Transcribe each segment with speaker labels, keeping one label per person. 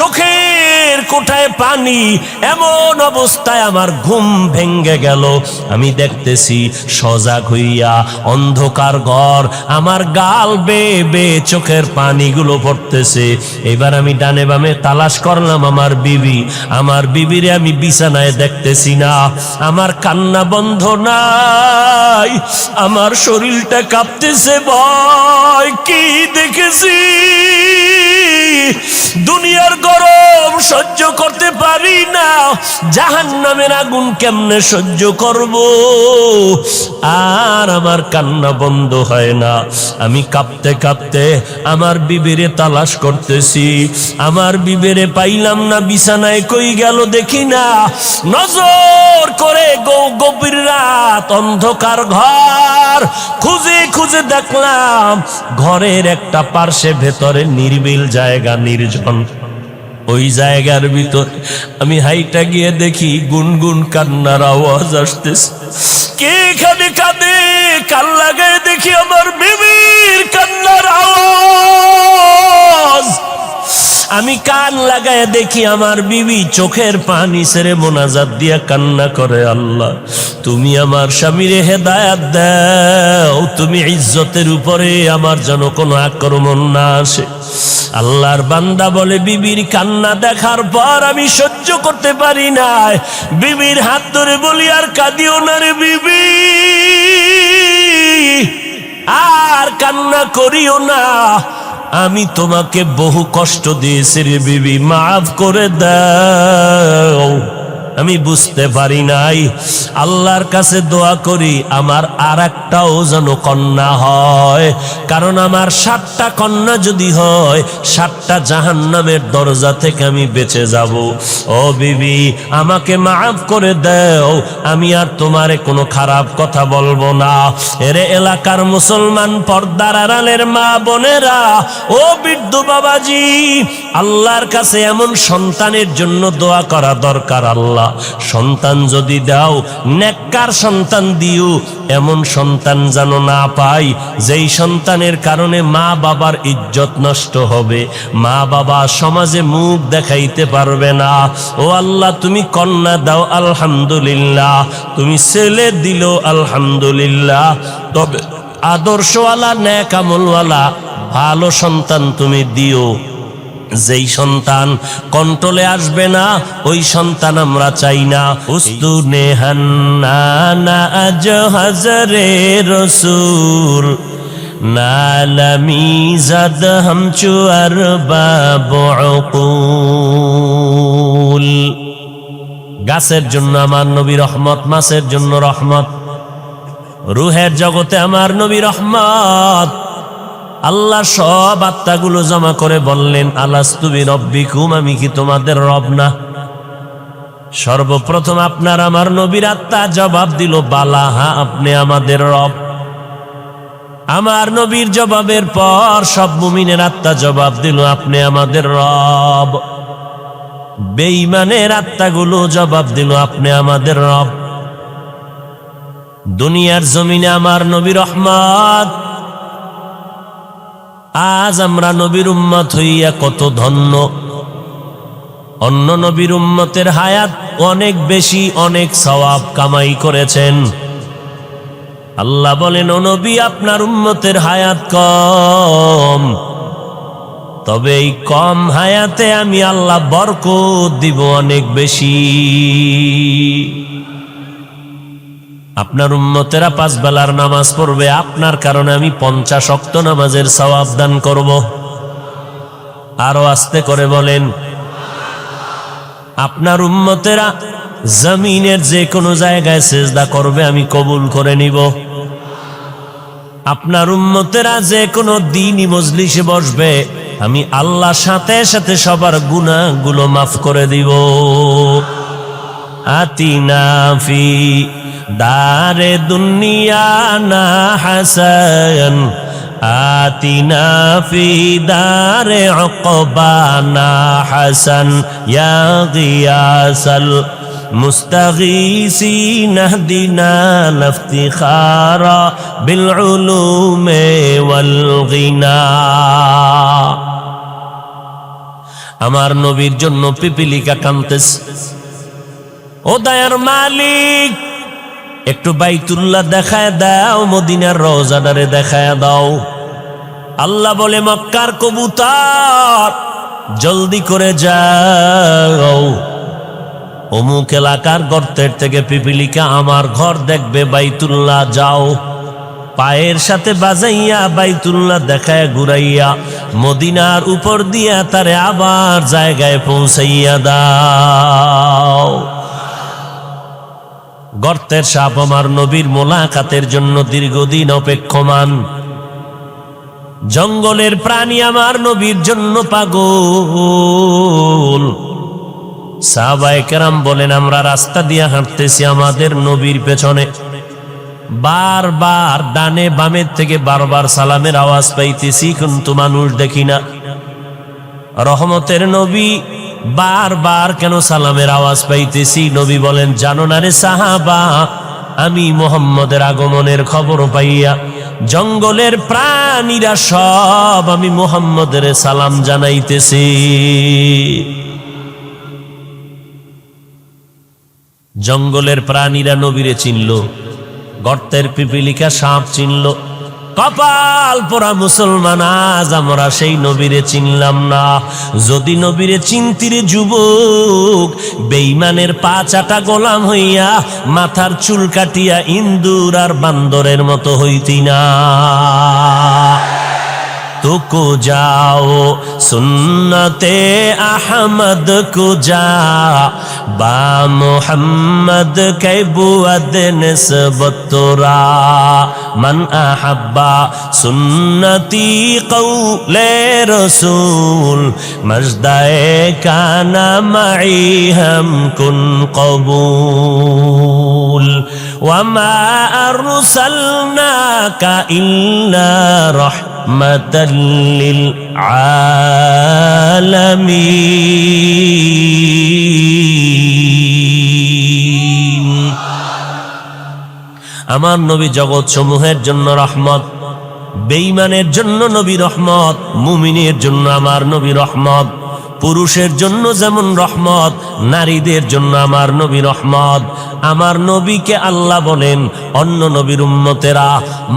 Speaker 1: চোখের কোঠায় পানি, এমন অবস্থায় আমার ঘুম ভেঙ্গে গেল। আমি দেখতেছি সজাগ হইয়া অন্ধকার ঘর, আমার গাল বেয়ে বেয়ে চোখের পানিগুলো পড়তেছে। এবার আমি ডানে বামে তালাশ করলাম আমার বিবিরে আমি বিছানায় দেখতেছি না, আমার কান্না বন্ধ নাই, আমার শরীরটা কাঁপতেছে। ভয় কি দেখেছি, দুনিয়ার গরম সহ্য করতে পারি না, জাহান্নামের আগুন কেমনে সহ্য করব? আর আমার কান্না বন্ধ হয় না। আমি কাঁপতে কাঁপতে আমার বিবিরে তালাশ করতেছি, আমার বিবিরে পাইলাম না। বিছানায় কই গেল দেখি না। নজর করে গভীর রাত, অন্ধকার ঘর, খুঁজে খুঁজে দেখলাম ঘরের একটা পার্শ্বে ভেতরে নির্বিল জায়গা, নির্জন। ওই জায়গার ভিতর আমি হাইটা গিয়ে দেখি গুনগুন কান্নার আওয়াজ আসতেছে। কে এখানে কাঁদে? কান লাগায় দেখি আমার বিবির কান্নার আওয়াজ। আমি কান লাগায় দেখি আমার বিবি চোখের পানি ছেড়ে মোনাজাত দিয়া কান্না করে, আল্লাহ তুমি আমার স্বামীরে হেদায়াত দাও, তুমি ইজ্জতের উপরে আমার যেন কোনো আক্রমণ না আসে। আল্লাহর বান্দা বলে, বিবির কান্না দেখার পর আমি সহ্য করতে পারি না, বিবির হাত ধরে বলি, আর কাঁদিও না রে বিবি, আর কান্না করিও না, আমি তোমাকে বহু কষ্ট দিয়েছি রে বিবি, মাফ করে দাও। আমি বুঝতে পারি নাই। আল্লাহর কাছে দোয়া করি আমার আর একটাও যেন কন্যা হয়, কারণ আমার 7টা কন্যা যদি হয় 7টা জাহান্নামের দরজা থেকে আমি বেঁচে যাব। ও বিবি, আমাকে মাফ করে দাও, আমি আর তোমারে কোনো খারাপ কথা বলবো না। এরে এলাকার মুসলমান, পর্দার আড়ালের মা বোনেরা, ও বৃদ্ধ বাবাজি, আল্লাহর কাছে এমন সন্তানের জন্য দোয়া করা দরকার। আল্লাহ সন্তান যদি দাও, নেককার সন্তান দিও, এমন সন্তান যেন না পাই যেই সন্তানের কারণে মা বাবার ইজ্জত নষ্ট হবে, মা বাবা সমাজে মুখ দেখাইতে পারবে না। ও আল্লাহ, তুমি কন্যা দাও আলহামদুলিল্লাহ, তুমি ছেলে দিল আলহামদুলিল্লাহ, তবে আদর্শওয়ালা নেক আমলওয়ালা ভালো সন্তান তুমি দিও। যেই সন্তান কন্ট্রোলে আসবে না ওই সন্তান আমরা চাই না। উস্তুনে হান্নানা আজ হজরে রসুল নালামি জাদ হামচু আরবাব উকুল। গাছের জন্য আমার নবী রহমত, মাছের জন্য রহমত, রুহের জগতে আমার নবী রহমত। আল্লাহ সব আত্মাগুলো জমা করে বললেন, আলাস্তু বিরব্বিকুম, আমি কি তোমাদের রব না? সর্বপ্রথম আপনার আমার নবীর আত্মা জবাব দিল, বালা, হ্যাঁ আপনি আমাদের রব। আমার নবীর জবাবের পর সব মুমিনের আত্মা জবাব দিল, আপনি আমাদের রব। বেঈমানের আত্মাগুলো জবাব দিল, আপনি আমাদের রব। দুনিয়ার জমিনে আমার নবী রহমত। আজ আমরা নবীর উম্মত হইয়া কত ধন্য। অন্য নবীর উম্মতের হায়াত অনেক বেশি, অনেক সওয়াব কামাই করেছেন। আল্লাহ বলেন, ও নবী, আপনার উম্মতের হায়াত কম, তবে এই কম হায়াতে আমি আল্লাহ বরকত দিব অনেক বেশি। আপনার উম্মতেরা 5 বেলার নামাজ পড়বে, আপনার কারণে আমি 50 ওয়াক্ত নামাজের সওয়াব দান করব। আরো আস্তে করে বলেন, আপনার উম্মতেরা জমিনের যে কোনো জায়গায় সিজদা করবে, আমি কবুল করে নিব। আপনার উম্মতেরা যে কোনো দ্বীনি মজলিসে বসবে, আমি আল্লাহ সাথে সাথে সবার গুনাহগুলো মাফ করে দিব। আতিনা ফি দারে দুনিয়া না হাসান, আতিনা ফি দারে উকবানা হাসান, ইয়া গিয়াসাল মুস্তাগীসিন ইহদিনা লিফতিখারা বিল উলুমি ওয়াল গিনা। আমার নবীর জন্য পিপিলিকা কাঁদতেছে। ও দয়ার মালিক, একটু বাইতুল্লাহ দেখায় দাও, মদিনার রওজাদারে দেখায় দাও। আল্লাহ বলে, মক্কার কবুতর জলদি করে যাও, অমুক এলাকার গর্তের থেকে পিপিলিকা আমার ঘর দেখবে, বাইতুল্লাহ যাও। পায়ের সাথে বাজাইয়া বাইতুল্লাহ দেখায় ঘুরাইয়া মদিনার উপর দিয়া তারে আবার জায়গায় পৌঁছাইয়া দাও। গর্তের সাপ আমার নবীর মোলাকাতের জন্য দীর্ঘদিন অপেক্ষমান। জঙ্গলের প্রাণী আমার নবীর জন্য পাগল। সাহাবায়ে কেরাম বলেন, আমরা রাস্তা দিয়ে হাঁটতেছি, আমাদের নবীর পেছনে বারবার ডানে বামের থেকে বারবার সালামের আওয়াজ পাইতেছি, কিন্তু মানুষ দেখি না। রহমতের নবী বারবার কেন সালামের আওয়াজ পাইতেছি? নবী বলেন, জানো না রে সাহাবা, আমি মুহাম্মদের আগমনের খবর পাইয়া জঙ্গলের প্রাণীরা সব আমি মুহাম্মদের সালাম জানাইতেছি। জঙ্গলের প্রাণীরা নবীরে চিনল, গর্তের পিপিলিকা সাপ চিনল। কপাল পোড়া মুসলমান, আজ আমরা সেই নবীরে চিনলাম না। যদি নবীরে চিনতিরে যুবক, বেঈমানের পা চাটা গোলাম হইয়া মাথার চুল কাটিয়া ইন্দুর আর বান্দরের মতো হইতি না। तुको जाओ सुन्नते अहमद को जा बा मोहम्मद के बुअद निस्बतुरा मन अहब्बा सुन्नती कौले रसूल मजदाए काना मई हम कुन कबूल वमा अरसलनाका इल्ला रहमतल लिल आलमीन। আমার নবী জগৎ সমূহের জন্য রহমত, বেঈমানের জন্য নবী রহমত, মুমিনের জন্য আমার নবী রহমত। পুরুষের জন্য যেমন রহমত, নারীদের জন্য আমার নবী রহমত। আমার নবীকে আল্লাহ বলেন, অন্য নবীর উম্মতেরা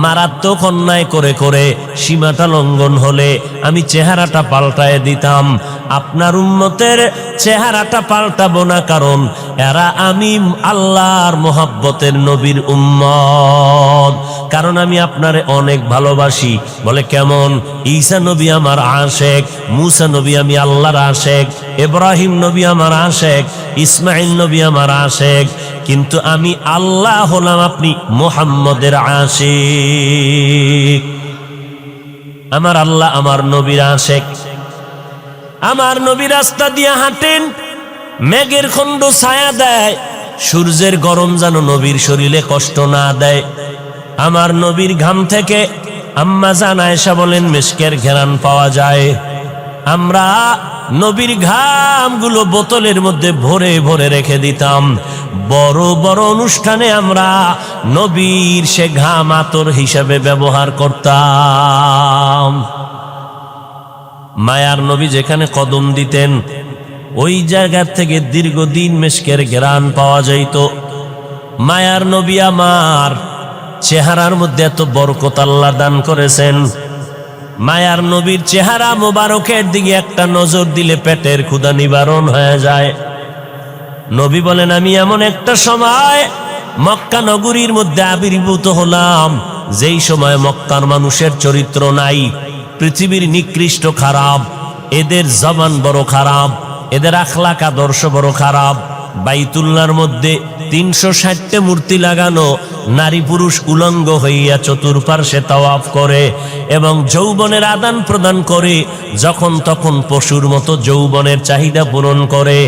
Speaker 1: মারাত্মক অন্যায় করে করে সীমাটা লঙ্ঘন হলে আমি চেহারাটা পাল্টায় দিতাম, আপনার উম্মতের চেহারাটা পাল্টাবো না, কারণ এরা আমি আল্লাহর মোহাব্বতের নবীর উম্মত, কারণ আমি আপনারে অনেক ভালোবাসি। বলে কেমন? ঈসা নবী আমার আশেক, মুসা নবী আমি আল্লাহর আশেক, ইব্রাহিম নবী আমার আশেক, ইসমাইল নবী আমার আশেক, কিন্তু আমি আল্লাহ হলাম আপনি মুহাম্মদের আশেক। আমার আল্লাহ আমার নবীর আশেক। আমার নবী রাস্তা দিয়ে হাঁটেন, মেঘের খণ্ড ছায়া দেয়, সূর্যের গরম যেন নবীর শরীরে কষ্ট না দেয়। আমার নবীর ঘাম থেকে আম্মা জান আয়েশা বলেন মিশকের ঘেরান পাওয়া যায়। আমরা নবীর ঘামগুলো বোতলের মধ্যে ভরে ভরে রেখে দিতাম। বড় বড় অনুষ্ঠানে আমরা নবীর সে ঘাম আতর হিসাবে ব্যবহার করতাম। মায়ার নবী যেখানে কদম দিতেন ওই জায়গা থেকে দীর্ঘদিন মিশকের ঘ্রাণ পাওয়া যাইত। মায়ার নবী আমার চেহারার মধ্যে এত বরকত আল্লাহ দান করেছেন। মায়ার নবীর চেহারা মোবারকের দিকে একটা নজর দিলে পেটের ক্ষুধা নিবারণ হয়ে যায়। নবী বলেন, আমি এমন একটা সময় মক্কা নগরীর মধ্যে আবির্ভূত হলাম, যেই সময় মক্কার মানুষের চরিত্র নাই, পৃথিবীর নিকৃষ্ট খারাপ, এদের জবান বড় খারাপ, এদের আখলাক আদর্শ বড় খারাপ। বাইতুল্লাহর মধ্যে 360টা মূর্তি লাগানো, নারী পুরুষ উলঙ্গ হইয়া চতুর্পার্শ্বে তাওয়াফ করে এবং যৌবনের আদান প্রদান করে, যখন তখন পশুর মতো যৌবনের চাহিদা পূরণ করে,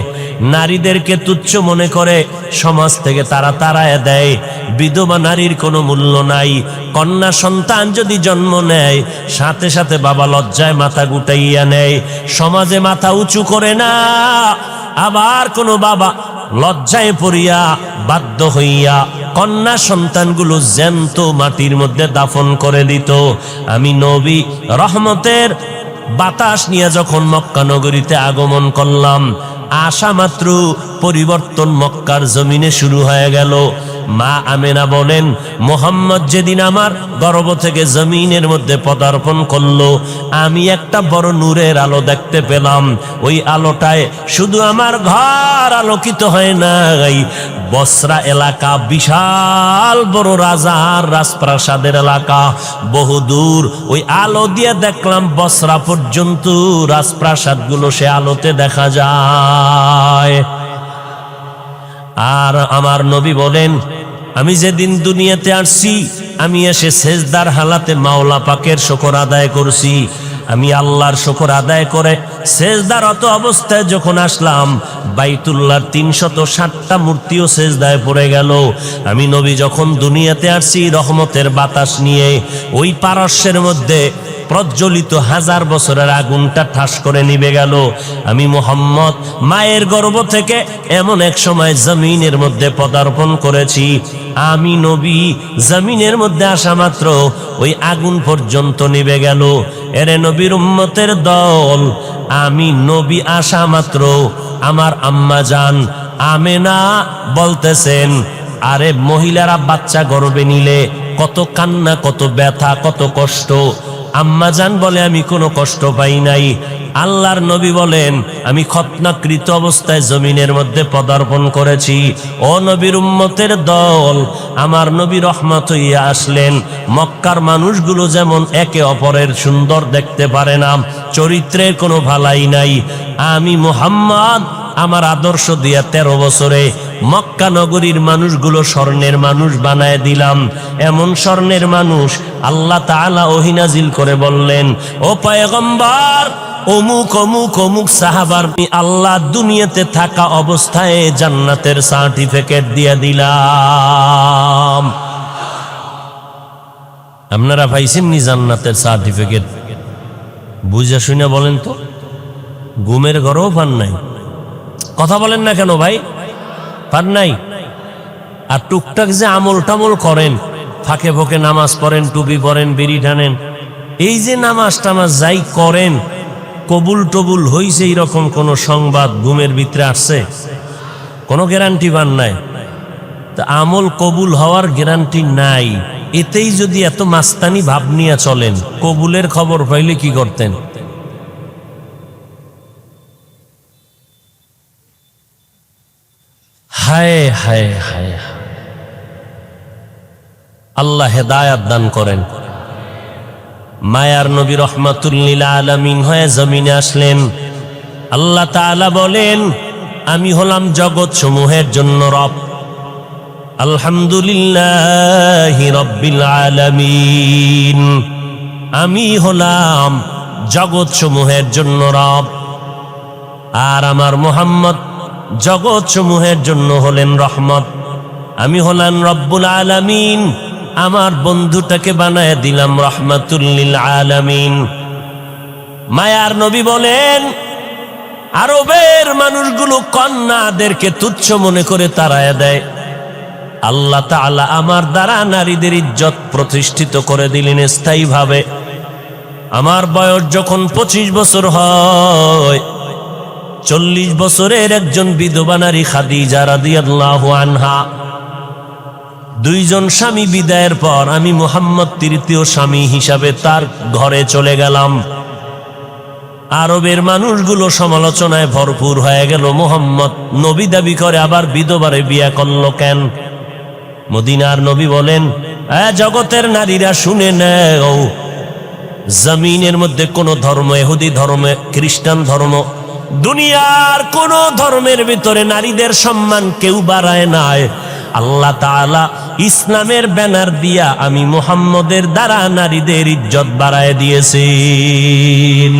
Speaker 1: নারীদেরকে তুচ্ছ মনে করে, সমাজ থেকে তারা তাড়ায় দেয়। বিধবা নারীর কোনো মূল্য নাই। কন্যা সন্তান যদি জন্ম নেয়, সাথে সাথে বাবা লজ্জায় মাথা গুটাইয়া নেয়, সমাজে মাথা উঁচু করে না। আবার কোনো বাবা লজ্জায় পড়িয়া বাধ্য হইয়া কন্যা সন্তানগুলো জ্যান্ত মাটির মধ্যে দাফন করে দিত। আমি নবী রহমতের বাতাস নিয়ে যখন মক্কা নগরীতে আগমন করলাম, আসা মাত্র পরিবর্তন মক্কার জমিনে শুরু হয়ে গেল। মা আমেনা বলেন, মোহাম্মদ যেদিন আমার গর্ভ থেকে জমিনের মধ্যে পদার্পণ করলো, আমি একটা বড় নূরের আলো দেখতে পেলাম। ওই আলোটায় শুধু আমার ঘর আলোকিত হয় নাই, বসরা এলাকা, বিশাল বড় রাজার রাজপ্রাসাদের এলাকা, বহুদূর ওই আলো দিয়ে দেখলাম বসরা পর্যন্ত রাজপ্রাসাদগুলো সে আলোতে দেখা যায়। আর আমার নবী বলেন, আমি যেদিন দুনিয়াতে আসছি, আমি এসে সেজদার হালাতে মাওলা পাকের শুকর আদায় করছি। আমি আল্লাহর শুকর আদায় করে সেজদারত অবস্থায় যখন আসলাম, বাইতুল্লাহর ৩৬০টা মূর্তিও সেজদায় পড়ে গেল। আমি নবী যখন দুনিয়াতে আসছি রহমতের বাতাস নিয়ে, ওই পারস্যের মধ্যে প্রজ্বলিত 1000 বছরের আগুনটা ঠাস করে নিভে গেল। আমি মুহাম্মদ মায়ের গর্ভ থেকে এমন এক সময় জমিনের মধ্যে পদার্পণ করেছি, আমি নবী জমিনের মধ্যে আসা মাত্র ওই আগুন পর্যন্ত নিভে গেল। এরে নবীর উম্মতের দল, আমি নবী আসা মাত্র আমার আম্মা জান আমেনা বলতেছেন, আরে মহিলারা বাচ্চা গর্ভে নিলে কত কান্না, কত ব্যথা, কত কষ্ট। আম্মা জান বলে, আমি কোনো কষ্ট পাই নাই। আল্লাহর নবী বলেন, আমি খতনাকৃত অবস্থায় জমিনের মধ্যে পদার্পণ করেছি। ও নবীর উম্মতের দল, আমার নবী রহমত হইয়া আসলেন। মক্কার মানুষগুলো যেমন একে অপরের সুন্দর দেখতে পারে না, চরিত্রের কোনো ভালাই নাই, আমি মুহাম্মদ আমার আদর্শ দিয়া 13 বছরে মক্কা নগরীর মানুষগুলো স্বর্ণের মানুষ বানায় দিলাম। এমন স্বর্ণের মানুষ আল্লাহ তাআলা ওহী নাজিল করে বললেন, ও পয়গম্বর, অমুক অমুক অমুক সাহাবার আল্লাহ দুনিয়াতে থাকা অবস্থায় জান্নাতের সার্টিফিকেট দিয়ে দিলাম। আপনারা পাইছেন নি জান্নাতের সার্টিফিকেট? বুঝা শুনে বলেন তো, ঘুমের ঘরেও পান নাই? কথা বলেন না কেন ভাই? পান নাই? আর টুকটাক যে আমল টামল করেন, ফাঁকে ফোঁকে নামাজ পড়েন, টুপি পরেন, বিড়ি টানেন, এই যে নামাজ টামাজ যাই করেন, কবুল টবুল হইছে এরকম কোন সংবাদ ঘুমের ভিতরে আসছে? কোনো গ্যারান্টি পান নাই। তা আমল কবুল হওয়ার গ্যারান্টি নাই, এতেই যদি এত মাস্তানি ভাব নিয়ে চলেন, কবুলের খবর পাইলে কি করতেন? হায় হায় হায়, আল্লাহ হেদায়াত দান করেন। মায়ার নবী রহমাতুল লিল আলামিন হয়ে জমিনে আসলেন। আল্লাহ তাআলা বলেন, আমি হলাম জগৎ সমূহের জন্য রব। আলহামদুলিল্লাহি রাব্বিল আলামিন, আমি হলাম জগৎ সমূহের জন্য রব। আর আমার মুহাম্মদ জগৎ সমূহের জন্য হলেন রহমত। আমি হলাম রব্বুল আলামিন, আমার বন্ধুটাকে বানায় দিলাম রহমাতুল লিল আলামিন। মায়ার নবী বলেন, আরবের মানুষগুলো কন্যাদেরকে তুচ্ছ মনে করে তাড়ায় দেয়, আল্লাহ তাআলা আমার দ্বারা নারীদের ইজ্জত প্রতিষ্ঠিত করে দিলেন স্থায়ীভাবে। আমার বয়স যখন 25 বছর হয়, 40 বছরের একজন বিধবা নারী খাদিজা রাদিয়াল্লাহু আনহা, 2 জন স্বামী বিদায়ের পর আমি মুহাম্মদ তৃতীয় স্বামী হিসাবে তার ঘরে চলে গেলাম। আরবের মানুষগুলো সমালোচনায় ভরপুর হয়ে গেল, মুহাম্মদ নবী দাবি করে আবার বিধবারে বিয়ে করলো কেন? মদিনার নবী বলেন, জগতের নারীরা শুনে নেও, জমিনের মধ্যে কোন ধর্ম, ইহুদি ধর্ম, খ্রিস্টান ধর্ম, দুনিয়ার কোন ধর্মের ভিতরে নারীদের সম্মান কেউ বাড়ায় নাই। আল্লাহ তাআলা ইসলামের ব্যানার দিয়া আমি মুহাম্মদের দ্বারা নারীদের ইজ্জত বাড়ায় দিয়েছেন।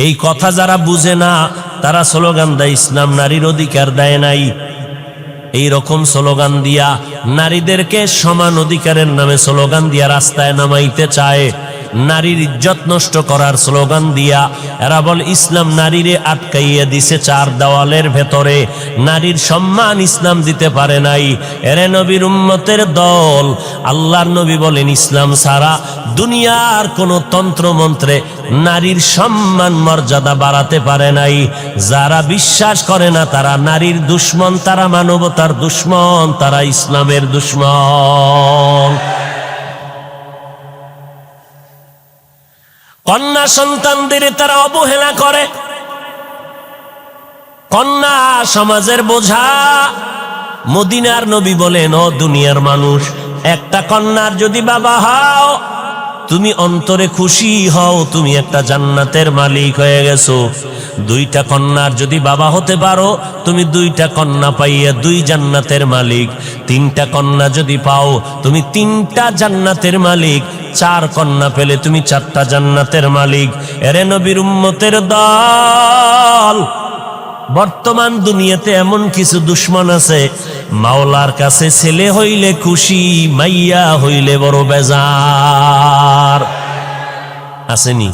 Speaker 1: এই কথা যারা বুঝে না, তারা স্লোগান দেয় ইসলাম নারীর অধিকার দেয় নাই। এই রকম স্লোগান দিয়া নারীদেরকে সমান অধিকারের নামে স্লোগান দিয়া রাস্তায় নামাইতে চায়। নারীর ইজ্জত নষ্ট করার স্লোগান দিয়া এরা বল ইসলাম নারীরে আটকাইয়া দিছে চার দেওয়ালের ভেতরে, নারীর সম্মান ইসলাম দিতে পারে নাই। এরে নবীর উম্মতের দল, আল্লাহর নবী বলেন ইসলাম ছাড়া দুনিয়ার কোনো তন্ত্রমন্ত্রে নারীর সম্মান মর্যাদা বাড়াতে পারে নাই। যারা বিশ্বাস করে না তারা নারীর দুশ্মন, তারা মানবতার দুশ্মন, তারা ইসলামের দুশ্মন। কন্যা সন্তানদের তারা অবহেলা করে। কন্যা সমাজের বোঝা। মদিনার নবী বলেন, ও দুনিয়ার মানুষ, একটা কন্যার যদি বাবা হও তুমি অন্তরে খুশি হও, তুমি একটা জান্নাতের মালিক হয়ে গেছো। দুইটা কন্যার যদি বাবা হতে পারো তুমি দুইটা কন্যা পাইয়া দুই জান্নাতের মালিক। তিনটা কন্যা যদি পাও তুমি তিনটা জান্নাতের মালিক। চার কন্যা পেলে তুমি চারটা জান্নাতের মালিক। এরে নবীর উম্মতের দল, বর্তমান দুনিয়াতে এমন কিছু দুশ্মন আছে, মাওলার কাছে ছেলে হইলে খুশি, মাইয়া হইলে বড় বেজার। আসেনি?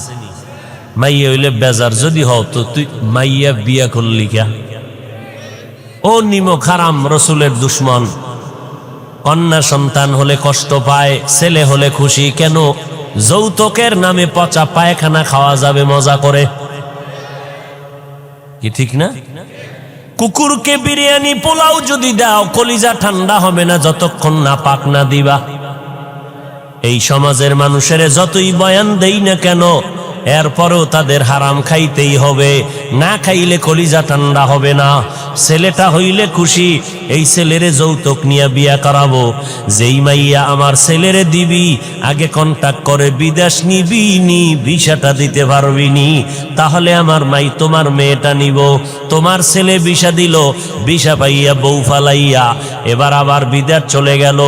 Speaker 1: মাইয়া হইলে বেজার যদি হও তো তুই মাইয়া বিয়া করলি কে? ও নিমক হারাম, রসুলের দুশ্মন। কন্যা সন্তান হলে কষ্ট পায়, ছেলে হলে খুশি কেন? যৌতুকের নামে পচা পায়খানা খাওয়া যাবে মজা করে, কি ঠিক না? কুকুরকে বিরিয়ানি পোলাও যদি দাও কলিজা ঠান্ডা হবে না যতক্ষণ না পাক না দিবা। এই সমাজের মানুষের যতই বয়ান দেই না কেন, এরপরেও তাদের হারাম খাইতেই হবে, না খাইলে কলিজা ঠান্ডা হবে না। ছেলেটা হইলে খুশি, এই ছেলেরে যৌতুক নিয়ে বিয়া করাবো। যেই মাইয়া আমার ছেলেরে দিবি আগে কন্টাক্ট করে বিদেশ নিবি নি, ভিসাটা দিতে পারবি নি, তাহলে আমার মাই তোমার মেয়েটা নিব। তোমার ছেলে ভিসা দিল, ভিসা পাইয়া বউ ফালাইয়া এবার আবার বিদেশ চলে গেল।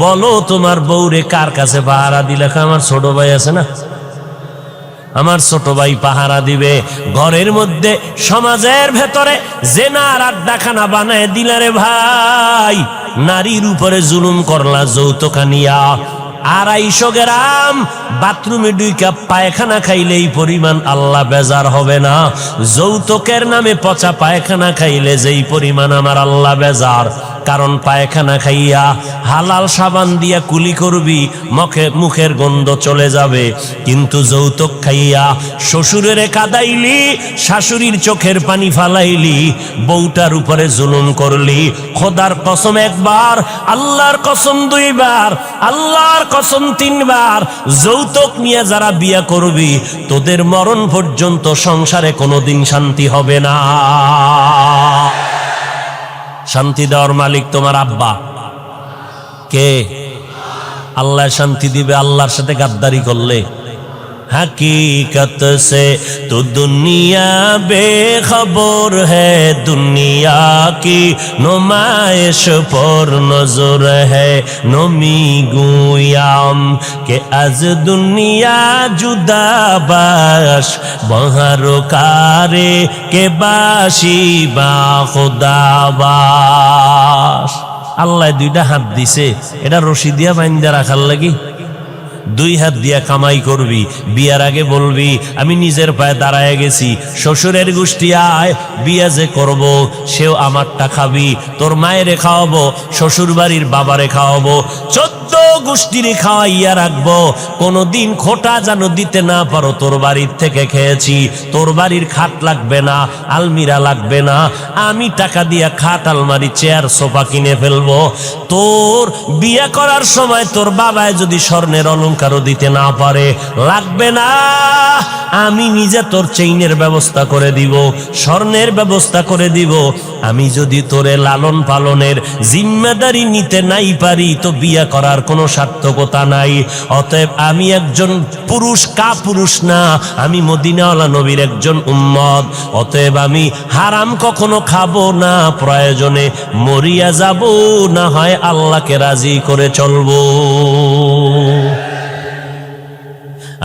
Speaker 1: বলো তোমার বউরে কার কাছে পাহারা দিলে? আমার ছোট ভাই আছে না, আমার ছোট ভাই পাহারা দিবে। ঘরের মধ্যে সমাজের ভেতরে জেনার আড্ডাখানা বানায় দিলারে ভাই, নারীর উপরে জুলুম করলা যৌতুক নিয়া। 250 গ্রাম বাথরুমে 2 কাপ পায়খানা খাইলে এই পরিমাণ আল্লাহ বেজার হবে না? যৌতুকের নামে পচা পায়খানা খাইলে যেই পরিমাণ আমার আল্লাহ বেজার। কারণ পায়খানা খাইয়া হালাল সাবান দিয়া কুলি করবি, মুখের গন্ধ চলে যাবে। কিন্তু যৌতুক খাইয়া শ্বশুরের কাদাইলি, শাশুড়ির চোখের পানি ফালাইলি, বউটার উপরে জুলুম করলি। খোদার কসম একবার, আল্লাহর কসম 2 বার, আল্লাহর কসম 3 বার, যৌতুক নিয়ে যারা বিয়া করবি তোদের মরণ পর্যন্ত সংসারে কোনোদিন শান্তি হবে না। শান্তি দেওয়ার মালিক তোমার আব্বা। কে? আল্লাহ শান্তি দিবে আল্লাহর সাথে গাদ্দারি করলে। हकीकत से तो दुनिया बेखबर है, दुनिया की नुमाइश पर नजर है। नमी गुयाम के आज दुनिया जुदा बाश, बहारो कारे के बाशी बा खुदा बाश। আল্লাহ 2টা হাত দিছে, এটা রশি দিয়া বাইন্দা রাখার লাগি। 2 হাত দিয়া কামাই করবি, বিয়ার আগে বলবি আমি নিজের পায়ে দাঁড়ায় গেছি, শ্বশুরের গোষ্ঠী আয় বিয়া যে করব সেও আমারটা খাবি, তোর মায়েরে খাওয়াবো, শ্বশুর বাড়ির বাবারে খাওয়াবো, 14 গোষ্ঠীরে খাওয়াইয়া রাখবো। কোনোদিন খোটা যেন দিতে না পারো, তোর বাড়ির থেকে খেয়েছি, তোর বাড়ির খাট লাগবে না, আলমিরা লাগবে না, আমি টাকা দিয়া খাট, আলমারি, চেয়ার, সোফা কিনে ফেলবো। তোর বিয়া করার সময় তোর বাবায় যদি স্বর্ণের অলংকারও দিতে না পারে, লাগবে না, আমি নিজে তোর চেইনের ব্যবস্থা করে দিব, স্বর্ণের ব্যবস্থা করে দিব। আমি যদি তোরে লালন পালনের জিম্মেদারি নিতে নাই পারি তো বিয়া করার কোনো সার্থকতা নাই। অতএব আমি একজন পুরুষ, পুরুষ না, আমি মদিনাওয়ালা নবীর একজন উম্মত। অতএব আমি হারাম কখনো খাবো না, প্রয়োজনে মরিয়া যাব, না হয় আল্লাহকে রাজি করে চলবো।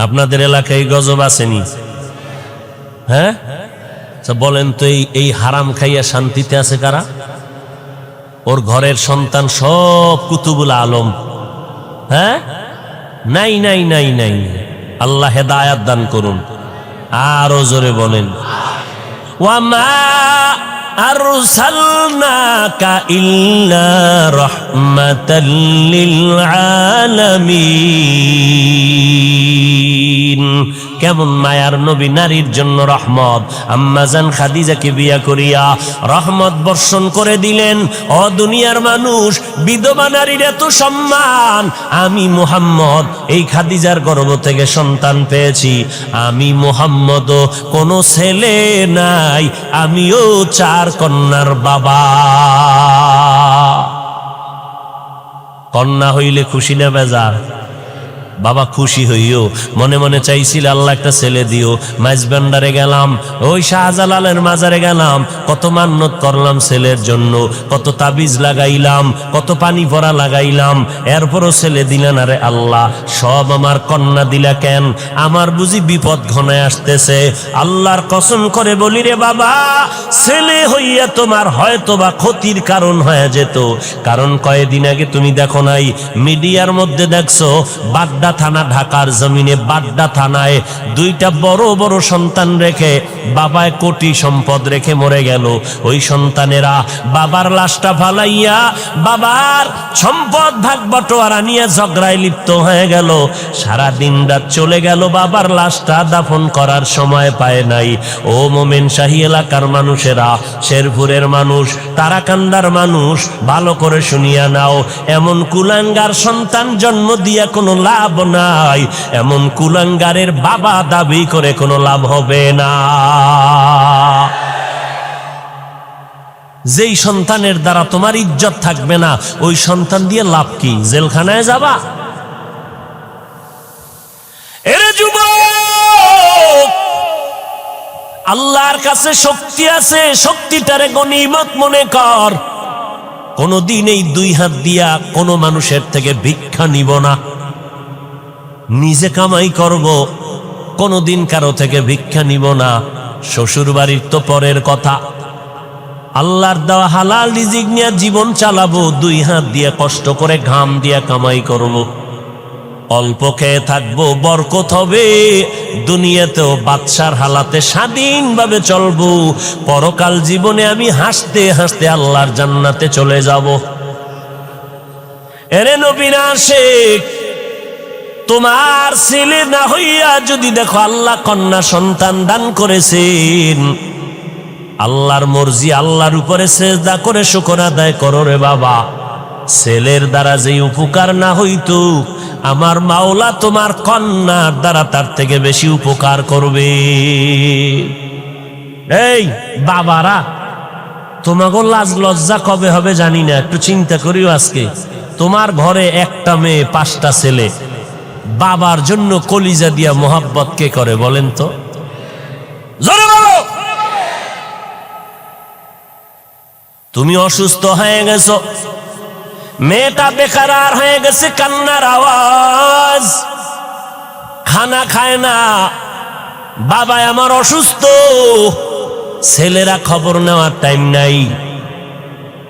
Speaker 1: আপনাদের এলাকায় গজব আসেনি? হ্যাঁ বলেন তো, এই হারাম খাইয়া শান্তিতে আছে কারা? ওর ঘরের সন্তান সব কুতুবুল আলম। হ্যাঁ, নাই নাই নাই নাই, আল্লাহ হেদায়াত দান করুন। আরো জোরে বলেন, ওয়ামা আরসালনাকা ইল্লা রাহমাতাল লিল আলামিন। কেমন মায়ার নবী, নারীর জন্য রহমত। আম্মাজান খাদিজাকে বিয়া করিয়া রহমত বর্ষণ করে দিলেন। ও দুনিয়ার মানুষ, বিধবা নারীর এত সম্মান। আমি মুহাম্মদ এই খাদিজার গর্ভ থেকে সন্তান পেয়েছি। আমি মুহাম্মদও কোনো ছেলে নাই, আমিও 4 কন্যার বাবা। কন্যা হইলে খুশি না বেজার? বাবা খুশি হইও। মনে মনে চাইছিল আল্লাহ একটা ছেলে দিও। মাইজবান্ডারে গেলাম, ওই শাহজালালের মাজারে গেলাম, কত মান্নত করলাম ছেলের জন্য, কত তাবিজ লাগাইলাম, কত পানি ভরা লাগাইলাম, এরপরও ছেলে দিলেন। আরে আল্লাহ, সব আমার কন্যা দিলা কেন? আমার বুঝি বিপদ ঘনায় আসতেছে। আল্লাহর কসম করে বলি রে বাবা, ছেলে হইয়া তোমার হয়তো বা ক্ষতির কারণ হয়ে যেত। কারণ কয়েকদিন আগে তুমি দেখো নাই, মিডিয়ার মধ্যে দেখছো, বাড্ডা থানা, ঢাকার জমিনে বাড্ডা থানায় 2টা বড় বড় সন্তান রেখে বাবায় কোটি সম্পদ রেখে মরে গেল। ওই সন্তানেরা বাবার লাশটা ফালাইয়া বাবার সম্পদ ভাগ বটোয়ারা নিয়ে ঝগড়ায় লিপ্ত হয়ে গেল। সারা দিন রাত চলে গেল, বাবার লাশটা দাফন করার সময় পায় নাই। ও মোমেন শাহী এলাকার মানুষেরা, শেরপুরের মানুষ, তারাকান্দার মানুষ, ভালো করে শুনিয়া নাও। এমন কুলাঙ্গার সন্তান জন্ম দিয়া কোনো লাভ নাই। এমন কুলাঙ্গারের বাবা দাবি করে কোনো লাভ হবে না। যেই সন্তানের দ্বারা তোমার ইজ্জত থাকবে না, ওই সন্তান দিয়ে লাভ কি? জেলখানায় যাবা? এরে যুবক, আল্লাহর কাছে শক্তি আছে, শক্তিটারে গনিমত মনে কর। কোনদিন এই 2 হাত দিয়া কোনো মানুষের থেকে ভিক্ষা নিব না, নিজে কামাই করব। কোনদিন কারো থেকে ভিক্ষা নিব না। শ্বশুর বাড়ির তো পরের কথা, আল্লাহর দেওয়া হালাল রিজিক নিয়ে জীবন চালাবো। 2 হাত দিয়ে কষ্ট করে ঘাম দিয়া কামাই করব। অল্প খেয়ে থাকবো, বরকত হবে। দুনিয়াতেও বাদশার হালাতে স্বাধীনভাবে চলবো। পরকাল জীবনে আমি হাসতে হাসতে আল্লাহর জান্নাতে চলে যাব। এরে নবীর আশিক, তোমার ছেলে না হইয়া যদি দেখো আল্লাহ কন্যা সন্তান দান করেছেন, আল্লাহর মর্জি, আল্লাহর উপরে সেজদা করে শুকর আদায় করো রে বাবা। ছেলের দ্বারা যে উপকার না হইতো, আমার মাওলা তোমার কন্যার দ্বারা তার থেকে বেশি উপকার করবে। এই বাবারা, তোমাকে লাজ লজ্জা কবে হবে জানি না, একটু চিন্তা করিও। আজকে তোমার ঘরে 1টা মেয়ে 5টা ছেলে, বাবার জন্য কলিজা দিয়া মোহাব্বত কে করে বলেন তো? জোরে বলো। তুমি অসুস্থ হয়ে গেছো, মেয়েটা বেকার হয়ে গেছে, কান্নার আওয়াজ, খানা খায় না, বাবা আমার অসুস্থ। ছেলেরা খবর নেওয়ার টাইম নাই।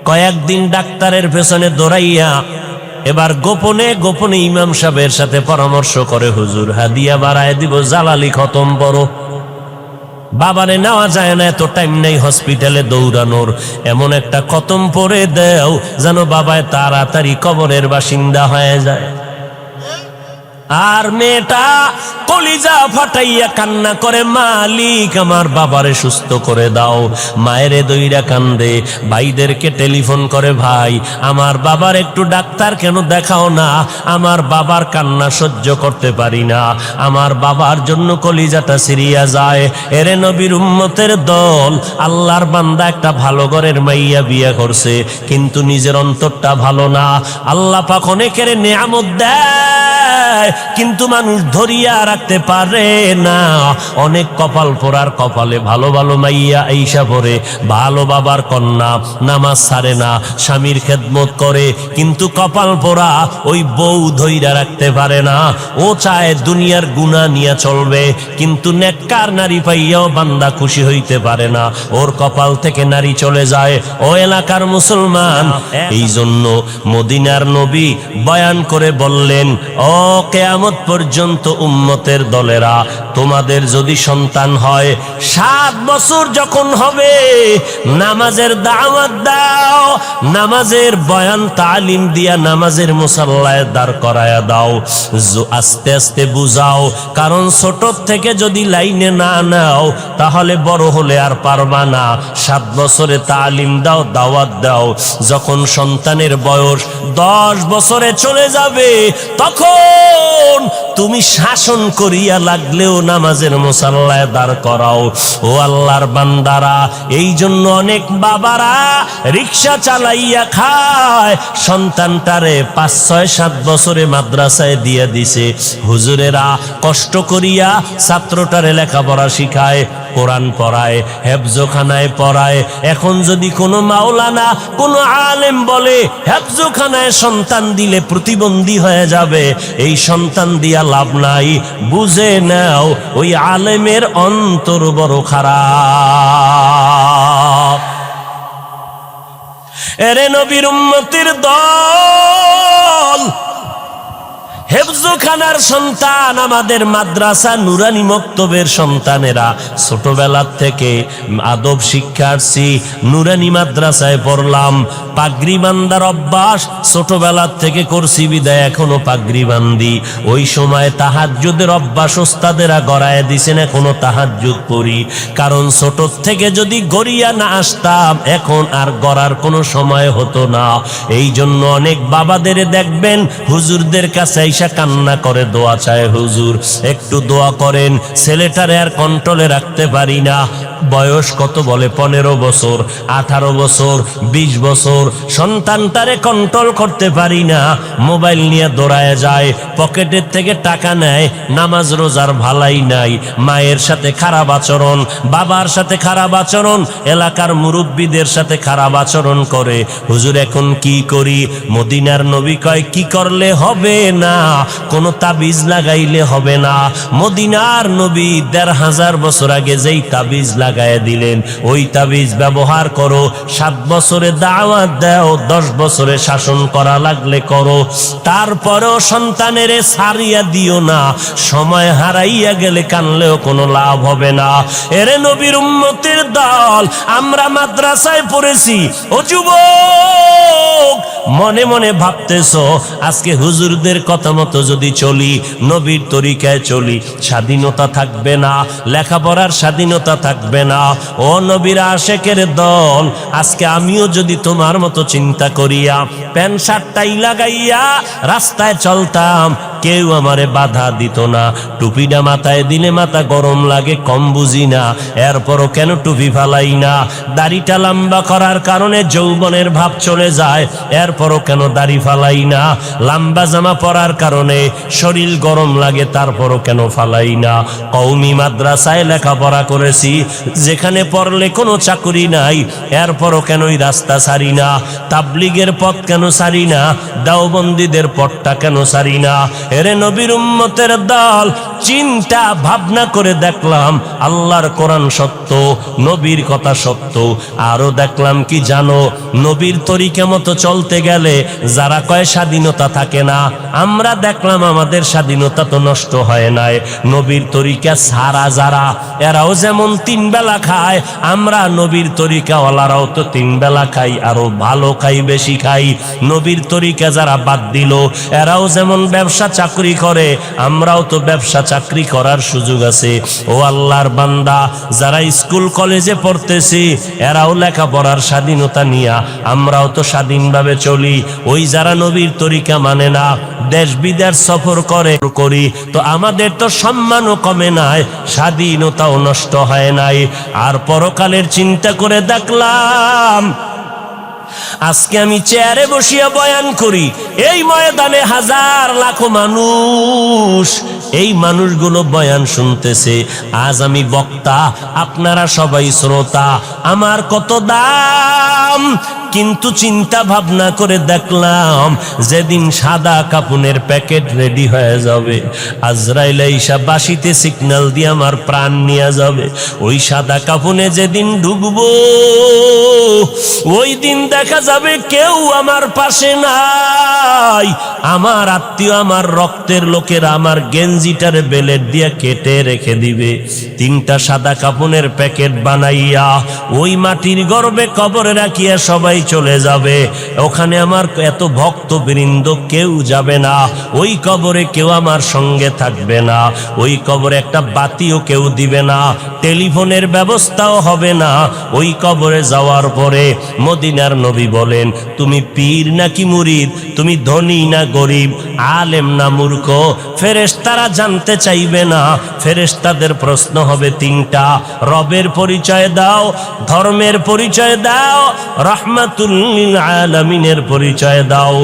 Speaker 1: কয়েকদিন ডাক্তারের পেছনে দৌড়াইয়া এবার গোপনে গোপনে ইমাম সাহেবের সাথে পরামর্শ করে, হুজুর হাদিয়া বাড়ায় দিব, জালালি খতম বড়। বাবারে নেওয়া যায় না, এত টাইম নেই হসপিটালে দৌড়ানোর। এমন একটা খতম পরে দেও যেন বাবায় তাড়াতাড়ি কবরের বাসিন্দা হয়ে যায়। আর মেয়েটা কলিজা ফাটাইয়া কান্না করে, মালিক আমার বাবারে সুস্থ করে দাও। মায়েরে দইরা কান্দে, ভাইদেরকে টেলিফোন করে, ভাই আমার বাবার একটু ডাক্তার কেন দেখাও না, আমার বাবার কান্না সহ্য করতে পারি না, আমার বাবার জন্য কলিজাটা সিরিয়া যায়। এরে নবীর উম্মতের দল, আল্লাহর বান্দা একটা ভালো ঘরের মাইয়া বিয়ে করছে, কিন্তু নিজের অন্তরটা ভালো না। আল্লাহ পাক অনেকের নেয়ামত দেয়, কিন্তু মানুষ ধরিয়া রাখতে পারে না। অনেক কপাল পোড়ার কপালে ভালো ভালো মাইয়া আইসা পড়ে, ভালো বাবার কন্যা, নামাজ ছাড়ে না, স্বামীর খেদমত করে, কিন্তু কপাল পোড়া ওই বউ ধইরা রাখতে পারে না। ও চায় দুনিয়ার গুনাহ নিয়ে চলবে, কিন্তু নেককার নারী পাইয়াও বান্দা খুশি হইতে পারে না, ওর কপাল থেকে নারী চলে যায়। ও এলাকার মুসলমান, এই জন্য মদিনার নবী বয়ান করে বললেন, ও কে কিয়ামত পর্যন্ত উম্মতের দলেরা তোমাদের যদি সন্তান হয় 7 বছর যখন হবে নামাজের দাওয়াত দাও, নামাজের বয়ান তালিম দিয়া নামাজের মুসাল্লায় দাঁড় করায়া দাও, আস্তে আস্তে বুঝাও। কারণ ছোট থেকে যদি লাইনে না নাও তাহলে বড় হলে আর পারবা না। 7 বছরে তালিম দাও, দাওয়াত দাও। যখন সন্তানের বয়স 10 বছরে চলে যাবে তখন তুমি শাসন করিয়া লাগলেও নামাজের মুসাল্লায় দাঁড় করাও। ও আল্লাহর বান্দারা, এই জন্য অনেক বাবারা রিক্সা চালাইয়া খায়, সন্তানটারে 5, 6, 7 বছরে মাদ্রাসায় দিয়ে দিছে। হুজুরেরা কষ্ট করিয়া ছাত্রটারে লেখাপড়া শিখায়, কোরআন পড়ায়, হেফজখানায় পড়ায়। এখন যদি কোনো মাওলানা কোনো আলেম বলে হেফজখানায় সন্তান দিলে প্রতিবন্ধী হয়ে যাবে, এই সন্তান দিয়া লাভ নাই। বুঝে নাও ওই আলেমের অন্তর বড় খারাপ। এরে নবীর উম্মতের দল, হেফজখানার সন্তান, আমাদের মাদ্রাসা নুরানি মক্তবের সন্তানেরা ছোটবেলার থেকে আদব শিক্ষা আসছি, নুরানি মাদ্রাসায় পড়লাম, পাগড়ি বান্দার অভ্যাস ছোটবেলার থেকে করছি বিদায় এখনো পাগড়ি বান্দি। ওই সময় তাহাজ্জুদের অভ্যাস ওস্তাদেরা গড়ায় দিছেন, এখনো তাহাজ্জুদ পড়ি। কারণ ছোট থেকে যদি গড়িয়া না আসতাম এখন আর গড়ার কোনো সময় হতো না। এই জন্য অনেক বাবাদের দেখবেন হুজুরদের কাছে কান্না করে দোয়া চায়, হুজুর একটু দোয়া করেন, ছেলেটারে আর কন্ট্রোলে রাখতে পারি না। বয়স কত বলে 15 বছর, 18 বছর, 20 বছর, সন্তানটারে কন্ট্রোল করতে পারি না। মোবাইল নিয়ে দৌড়ায় যায়, পকেটের থেকে টাকা নেয়, নামাজ রোজার ভালাই নাই, মায়ের সাথে খারাপ আচরণ, বাবার সাথে খারাপ আচরণ, এলাকার মুরব্বীদের সাথে খারাপ আচরণ করে। হুজুর এখন কি করি? মদিনার নবী কয় কি করলে হবে না, কোন তাবিজ লাগাইলে হবে না। মদিনার নবী 1500 বছর আগে যেই তাবিজ লাগায় দিলেন ওই তাবিজ ব্যবহার করো। 7 বছরে দাওয়াত দাও, 10 বছরে শাসন করা লাগলে করো, তারপরেও সন্তানেরে ছাড়িয়া দিও না। সময় হারাইয়া গেলে কানলেও কোনো লাভ হবে না। এরে নবীর উম্মতের দল, আমরা মাদ্রাসায় পড়েছি। ও যুবক, মনে মনে ভাবতেছো আজকে হুজুরদের কথা মতো যদি চলি, নবীর তরিকায় চলি, স্বাধীনতা থাকবে না, লেখাপড়ার স্বাধীনতা থাকবে না। ও নবীর আশেকের দল, আজকে আমিও যদি তোমার মতো চিন্তা করিয়া প্যান্ট শার্টটাই লাগাইয়া রাস্তায় চলতাম, কেউ আমারে বাধা দিত না। টুপিটা মাথায় দিলে মাথা গরম লাগে, কম বুঝি না, এরপরও কেন টুপি ফালাই না? দাড়িটা লম্বা করার কারণে যৌবনের ভাব চলে যায়, এরপরও কেন দাড়ি ফালাই না? লম্বা জামা পরার কারণে শরীর গরম লাগে, তারপরও কেন ফালাই না? কওমি মাদ্রাসায় লেখাপড়া করেছি, যেখানে পড়লে কোনো চাকরি নাই, এরপরও কেন ওই রাস্তা ছাড়ি না? তাবলিগের পথ কেন ছাড়ি না? দেওবন্দীদের পথটা কেন ছাড়ি না? এরে নবীর উম্মতের দল, চিন্তা ভাবনা করে দেখলাম আল্লাহর কোরআন সত্য, নবীর কথা সত্য। আরো দেখলাম কি জানো, নবীর তরিকা মতো চলতে গেলে যারা কয় স্বাধীনতা থাকে না, আমরা দেখলাম আমাদের স্বাধীনতা তো নষ্ট হয় নাই। নবীর তরিকা সারা যারা, এরাও যেমন 3 বেলা খায়, আমরা নবীর তরিকাওয়ালারাও তো 3 বেলা খাই, আরো ভালো খাই, বেশি খাই। নবীর তরিকা যারা বাদ দিল, এরাও যেমন ব্যবসা চাকরি করে, আমরাও তো ব্যবসা চাকরি করার সুযোগ আছে। ও আল্লাহর বান্দা, যারা স্কুল কলেজে পড়তেছি, এরাও লেখাপড়ার স্বাধীনতা নিয়া, আমরাও তো স্বাধীনভাবে চলি। ওই যারা নবীর তরিকা মানে না, দেশ বিদেশ সফর করি, তো আমাদের তো সম্মানও কমে নাই, স্বাধীনতাও নষ্ট হয় নাই। আর পরকালের চিন্তা করে দেখলাম আজকে আমি চেয়ারে বসিয়া বয়ান করি, এই ময়দানে হাজার লাখো মানুষ, এই মানুষগুলো বয়ান শুনতেছে। আজ আমি বক্তা, আপনারা সবাই শ্রোতা, আমার কত দাম কিন্তু চিন্তা ভাবনা করে দেখলাম যেদিন সাদা কাপনের প্যাকেট রেডি হয়ে যাবে, আজরাইল আইসা বাঁশিতে সিগন্যাল দিয়ে আমার প্রাণ নিয়ে যাবে, ওই সাদা কাপনে যেদিন ঢুকবো ওই দিন দেখা যাবে কেউ আমার পাশে নাই। আমার আত্মীয়, আমার রক্তের লোকেরা আমার গেঞ্জিটার বেলেট দিয়ে কেটে রেখে দিবে। 3টা সাদা কাপনের প্যাকেট বানাইয়া ওই মাটির গর্ভে কবরে রাখিয়া সবাই চলে যাবে। ওখানে আমার এত ভক্তবৃন্দ কেউ যাবে না, ওই কবরে কেউ আমার সঙ্গে থাকবে না, ওই কবরে একটা বাতিও কেউ দিবে না, টেলিফোনের ব্যবস্থাও হবে না। ওই কবরে যাওয়ার পরে মদিনার নবী বলেন, তুমি পীর নাকি মুরিদ, তুমি ধনী না গরিব, আলেম না মূর্খ, ফেরেশতারা জানতে চাইবে না। ফেরেশতাদের প্রশ্ন হবে 3টা, রবের পরিচয় দাও, ধর্মের পরিচয় দাও, রাহমাতুল লিল আলামিনের পরিচয় দাও।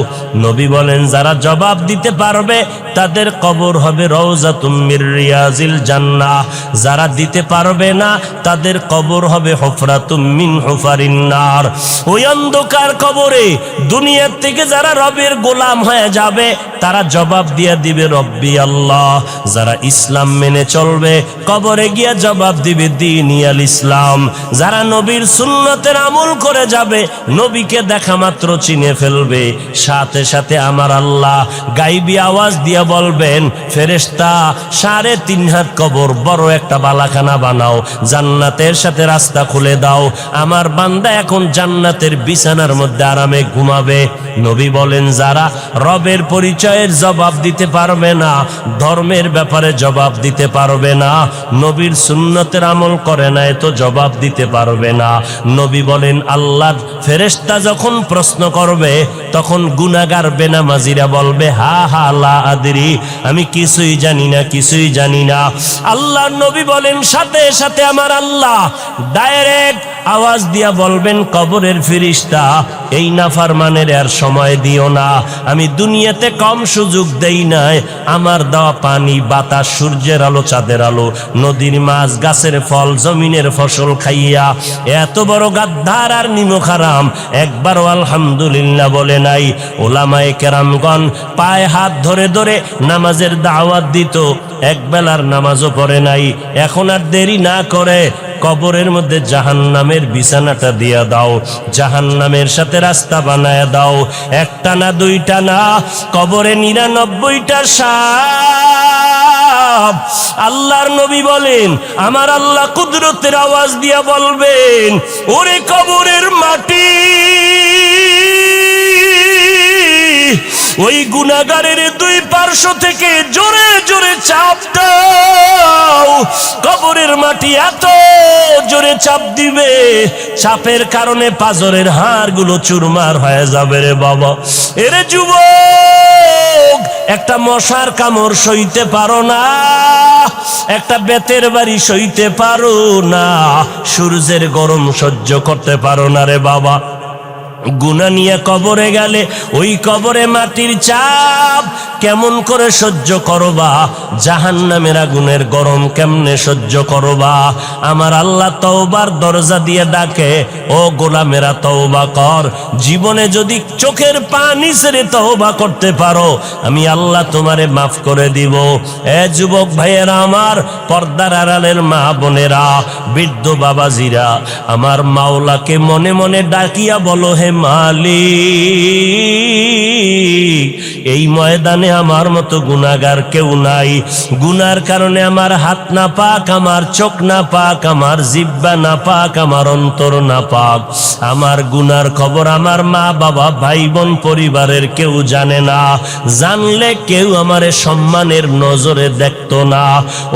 Speaker 1: নবী বলেন, যারা জবাব দিতে পারবে তাদের কবর হবে রওজাতুম মির রিয়াজিল জান্নাহ, যারা দিতে পারবে না তাদের কবর হবে হুফরাতুম মিন হুফারিন নার। ওই অন্ধকার কবরে দুনিয়ার থেকে যারা রবের গোলাম হয়ে যাবে তারা জবাব দিয়ে দিবে রব্বি আল্লাহ। যারা ইসলাম মেনে চলবে কবরে গিয়া জবাব দিবে দীনি আল ইসলাম। যারা নবীর সুন্নতের আমল করে যাবে, নবীকে দেখা মাত্র চিনে ফেলবে, সাথে সাথে আমার আল্লাহ গাইবি আওয়াজ দিয়া বলবেন, ফেরেশতা 3.5 হাত কবর বড় একটা বালাখানা বানাও, জান্নাতের সাথে রাস্তা খুলে দাও, আমার বান্দা এখন জান্নাতের বিছানার মধ্যে আরামে ঘুমাবে। নবী বলেন, যারা রবের পরিচয়ের জবাব দিতে পারবে না, ধর্মের ব্যাপারে জবাব দিতে পারবে না, নবীর সুন্নতের আমল করে না, এত জবাব দিতে পারবে না। নবী বলেন, আল্লাহর ফেরেশতা যখন প্রশ্ন করবে তখন গুনাহগার বেনামাজিরা বলবে, হা হা লা আদরি, আমি কিছুই জানি না, কিছুই জানি না। আল্লাহর নবী বলেন, সাথে সাথে আমার আল্লাহ ডাইরেক্ট আওয়াজ দিয়া বলবেন, কবরের ফেরেশতা এই নাফরমানের আর সময় দিও না, আমি দুনিয়াতে কম সুযোগ দেই নাই, আমার দেওয়া পানি, বাতাস, সূর্যের আলো, চাঁদের আলো, নদীর মাছ, গাছের ফল, জমিনের ফসল খাইয়া এত বড় গাদ্দার আর নিমক হারাম একবারও আলহামদুলিল্লাহ বলে নাই। ওলামায়ে কেরামগণ পায়ে হাত ধরে ধরে নামাজের দাওয়াত দিত, একবেলার নামাজও পড়ে নাই। এখন আর দেরি না করে কবরের মধ্যে জাহান্নামের বিছানাটা দিয়া দাও, জাহান্নামের সাথে রাস্তা বানায় দাও। 1টা না 2টা না, কবরে 99টা সাপ। আল্লাহর নবী বলেন, আমার আল্লাহ কুদরতের আওয়াজ দিয়া বলবেন, ওরে কবরের মাটি, ওই গুনাহগারের 2 পার্শ্ব থেকে জোরে জোরে চাপ দাও। কবরের মাটি এত জোরে চাপ দিবে, চাপের কারণে পাজরের হাড়গুলো চুরমার হয়ে যাবে রে বাবা। এরে যুবক, একটা মশার কামড় সইতে পারো না, একটা বেতের বাড়ি সইতে পারো না, সূর্যের গরম সহ্য করতে পারো না রে বাবা। গুনাহ নিয়ে কবরে গেলে ওই কবরে মাটির চাপ কেমন করে সহ্য করবা, জাহান্নামের আগুনের গরম কেমনে সহ্য করবা। আমার আল্লাহ তওবার দরজা দিয়ে ডাকে, ও গোলামেরা তওবা কর। জীবনে যদি চোখের পানি ছেড়ে তওবা করতে পারো, আমি আল্লাহ তোমারে মাফ করে দিব। এ যুবক ভাইয়েরা, আমার পর্দার আড়ালের মা বোনেরা, বৃদ্ধ বাবাজিরা, আমার মাওলাকে মনে মনে ডাকিয়া বলো, হে মালিক, এই ময়দানে আমার মতো গুনাহগার কেউ নাই। গুনার কারণে আমার হাত না পাক, আমার চোখ না পাক, আমার জিহ্বা না পাক, আমার অন্তর না পাক। আমার গুনার খবর আমার মা বাবা, ভাই বোন, পরিবারের কেউ জানে না। জানলে কেউ আমারে সম্মানের নজরে দেখতো না।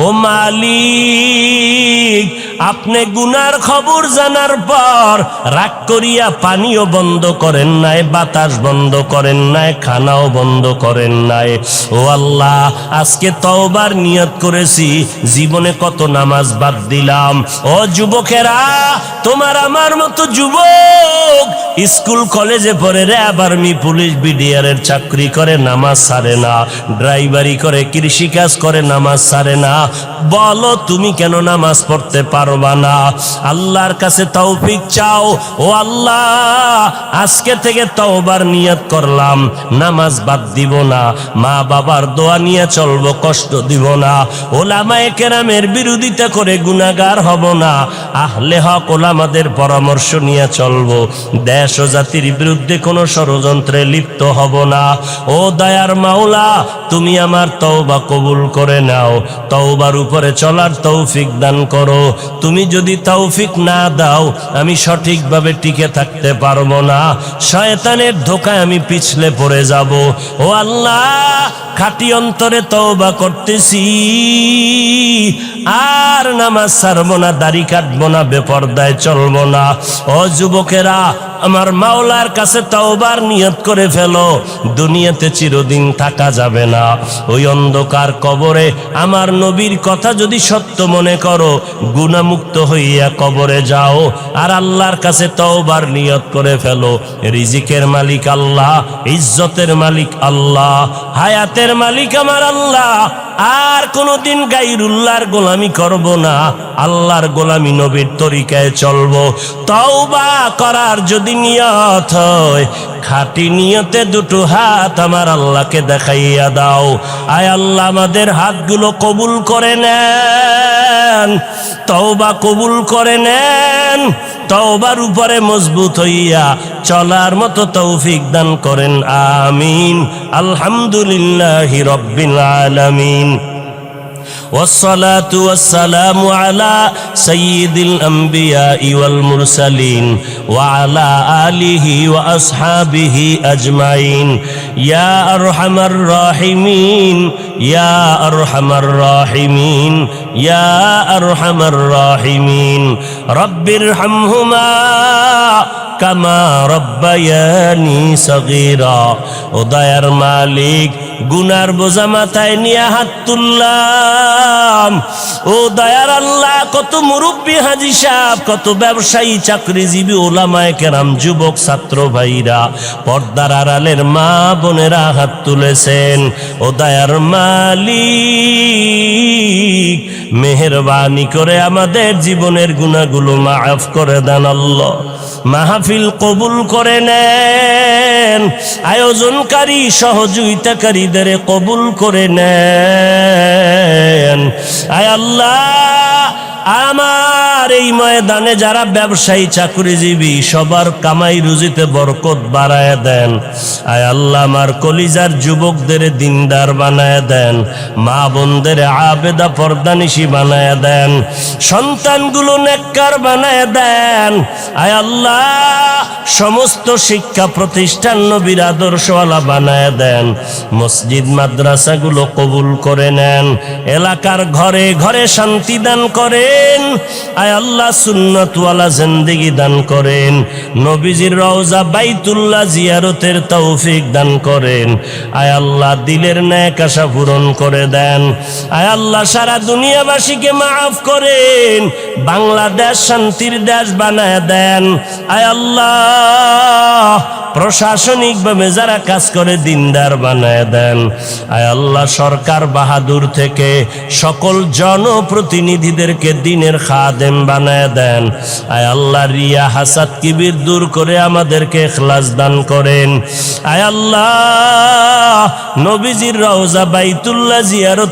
Speaker 1: ও মালিক, আপনি গুনার খবর জানার পর রাগ করিয়া পানিও বন্ধ করেন নাই, বাতাস বন্ধ করেন নাই, খানাও বন্ধ করেন নাই। ও আল্লাহ, আজকে তওবার নিয়ত করেছি, জীবনে কত নামাজ বাদ দিলাম। ও যুবকেরা, তোমার আমার মতো যুবক স্কুল কলেজে পড়ে র্যাব আর্মি পুলিশ বিডিআরের চাকরি করে, নামাজ ছাড়ে না, ড্রাইভারি করে, কৃষিকাজ করে, নামাজ ছাড়ে না। বলো তুমি কেন নামাজ পড়তে পারবা না? আল্লাহর কাছে তৌফিক চাও। ও আল্লাহ, আজকে থেকে তওবার নিয়ত করলাম, নামাজ বাদ দিব না, মা বাবার দোয়া নিয়ে চলবো, কষ্ট দিব না, ওলামায়ে কেরামের বিরোধিতা করে গুনাহগার হব না, আহলে হক ওলামাদের পরামর্শ নিয়ে চলবো, দেশ ও জাতির বিরুদ্ধে কোনো ষড়যন্ত্রে লিপ্ত হব না। ও দয়ার মাওলা, তুমি আমার তওবা কবুল করে নাও, তওবার উপরে চলার তৌফিক দান করো। তুমি যদি তৌফিক না দাও, আমি সঠিকভাবে টিকে থাকতে পারবো না, শয়তানের ধোকায় আমি পিছলে পড়ে যাব। ও আল্লাহ, খাঁটি অন্তরে তওবা করতেছি, আর নামাজ ছাড়বো না, দাড়ি কাটবো না, বেপরদায় চলবো না। ও যুবকেরা, আমার মাওলার কাছে তওবার নিয়ত করে ফেলো, দুনিয়াতে চিরদিন থাকা যাবে না। ওই অন্ধকার কবরে আমার নবীর কথা যদি সত্য মনে করো, গুনাহমুক্ত হইয়া কবরে যাও, আর আল্লাহর কাছে তওবার নিয়ত করে ফেলো। রিজিকের মালিক আল্লাহ, ইজ্জতের মালিক আল্লাহ, হায়াতের মালিক আমার আল্লাহ। আর কোনদিন গায়রুল্লাহর গোলামি করব না, আল্লাহর গোলামি, নবীর তরিকায় চলবো। তওবা করার যদি নিয়ত হয়, খাঁটি নিয়তে দুটো হাত আমার আল্লাহকে দেখাইয়া দাও। আয় আল্লাহ, আমাদের হাতগুলো কবুল করে নেন, তওবা কবুল করে নেন, তওবার উপরে মজবুত হইয়া চলার মতো তৌফিক দান করেন। আমিন। আলহামদুলিল্লাহি রাব্বিল আলামিন। والصلاة والسلام على سيد الأنبياء والمرسلين وعلى آله وأصحابه أجمعين يا أرحم الراحمين يا أرحم الراحمين يا أرحم الراحمين رب ارحمهما কামা রব্বায়ানি সগীরা। ও দয়ার মালিক, গুনার বোঝা মাথায় নিয়ে হাত তুললাম। ও দয়ার আল্লাহ, কত মুরব্বী হাজী সাহেব, কত ব্যবসায়ী, চাকরিজীবী, ওলামায়ে কেরাম, যুবক ছাত্র ভাইরা, পর্দার আড়ালের মা বোনেরা হাত তুলেছেন। ও দয়ার মালিক, মেহেরবানি করে আমাদের জীবনের গুনাহগুলো মাফ করে দেন আল্লাহ। মাহফিল কবুল করে নেন, আয়োজনকারী সহযোগিতাকারীদের কবুল করে নেন। আয় আল্লাহ, আমার এই ময়দানে যারা ব্যবসায়ী, চাকরিজীবী, সবার কামাই রুজিতে বরকত বাড়ায় দেন। আয় আল্লাহ, আমার কলিজার যুবকদের দিনদার বানায় দেন, মা বোনদের আবেদা পর্দানিশী বানায় দেন, সন্তানগুলো নেককার বানায় দেন। আয় আল্লাহ, সমস্ত শিক্ষা প্রতিষ্ঠান নবীর আদর্শওয়ালা বানায় দেন, মসজিদ মাদ্রাসাগুলো কবুল করে নেন, এলাকার ঘরে ঘরে শান্তি দান করেন। আয় আল্লাহ, সুন্নতওয়ালা জিন্দেগি দান করেন, নবীজির রওজা বাইতুল্লাহ জিয়ারতের তৌফিক দান করেন। আয় আল্লাহ, দিলের নেক আশা পূরণ করে দেন। আয় আল্লাহ, সারা দুনিয়াবাসীকে মাফ করেন, বাংলাদেশ শান্তির দেশ বানায় দেন। আয় আল্লাহ, প্রশাসনিকভাবে যারা কাজ করে দিনদার বানায় দেন। আয় আল্লাহ, সরকার বাহাদুর থেকে সকল জনপ্রতিনিধিদেরকে দিনের খাদেম বানায় দেন। আয় আল্লাহ, রিয়া হাসাদ কিবির দূর করে আমাদেরকে ইখলাস দান করেন। আয় আল্লাহ, নবীজির রওজা বাইতুল্লাহ জিয়ারত